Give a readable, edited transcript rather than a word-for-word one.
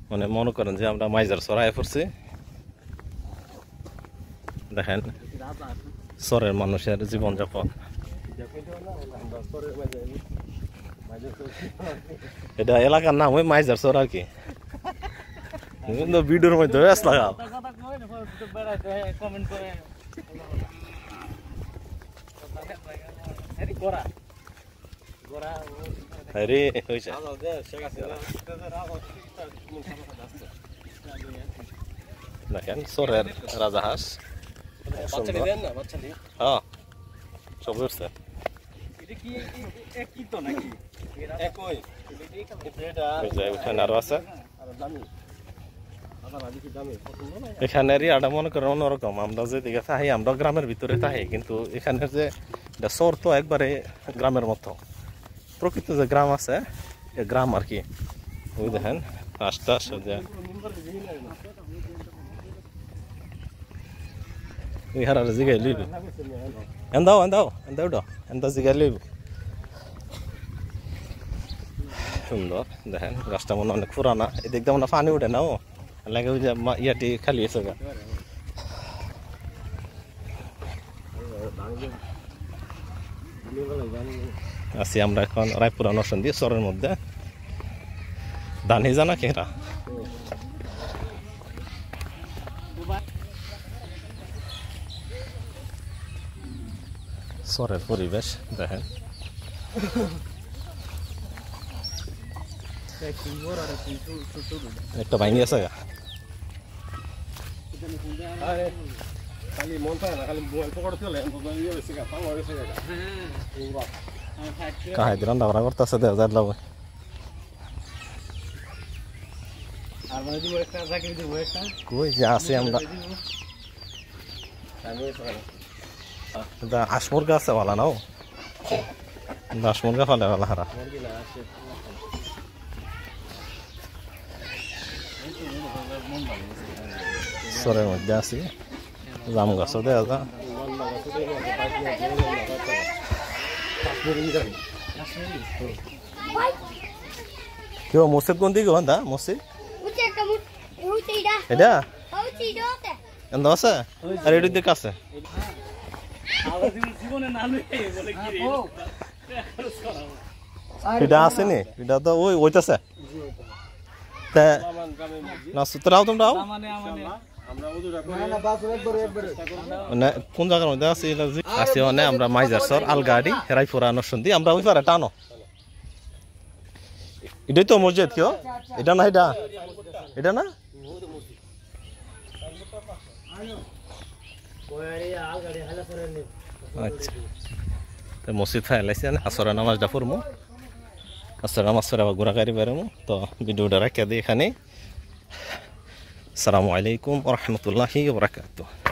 মানে মনে করেন যে আমরা মাইজার সরাই পড়ছি দেখেন সরের মানুষের জীবনযাপন এটা এলাকার নাম ওই মাইজার সর আর কি কিন্তু ভিডিওর মধ্যে ব্যস্ত লাগাও আরে হইছে দেখেন সরের রাজাহাঁস হ্যাঁ সব উঠছে এখানে আরো আছে এখানের ইয়াটা মনে করেন অন্যরকম আমরা যেদিকে থাকি আমরা গ্রামের ভিতরে থাকি কিন্তু এখানের যে শহর তো একবারে গ্রামের মতো প্রকৃত যে গ্রাম আছে গ্রাম আর কি ওই দেখেন আস্তে আস্তে ইহারা জিগাই লইব এন্দাও এন্দাও এন্দাও এন্দা জিগাই লইব সুন্দর দেখেন গাছটা মনে অনেক পুরানা এদিক দিয়ে মনে পানি উঠে না ও লাগে ওই যে ইয়াটি খালি আছে গা আছি আমরা এখন রায়পুরা নরসিংদী শহরের মধ্যে দানি জানা কেরা শহরের পরিবেশ দেখেন একটা ভাঙি আছে গা কাহাই দিলাম দাবরা করতেছে দেড় হাজার লাগবে কই যে আছে আমরা হাঁস মুরগা আছে ভালো নাও হাঁস মুরগা ফালে ভালো হারা সরের মধ্যে আছি জাম গাছও দেওয়া যা কেউ মসজিদ কোন দিকে দা মসজিদ এটা এন্দ আছে আর এটির দিকে আছে এটা আছে নি এটা তো ওই ওইটাছে না সুতরাও তোমরাও কোন জায়গার মধ্যে আছে আছে মানে আমরা মাইজার সর আলগাড়ি রায়পুরা নরসিংদী আমরা ওই পারে টানো এটাই তো মসজিদ কেউ এটা না এটা এটা না আচ্ছা তো মসজিদ ফাইলাইছে আসরের নামাজটা পড়মু আসরের নামাজ পড়ে আবার ঘোরাঘুরি বেরোমু তো ভিডিওটা রাখিয়া দিই এখানে আসসালামু আলাইকুম ওয়া রাহমাতুল্লাহি ওয়া বারাকাতুহু।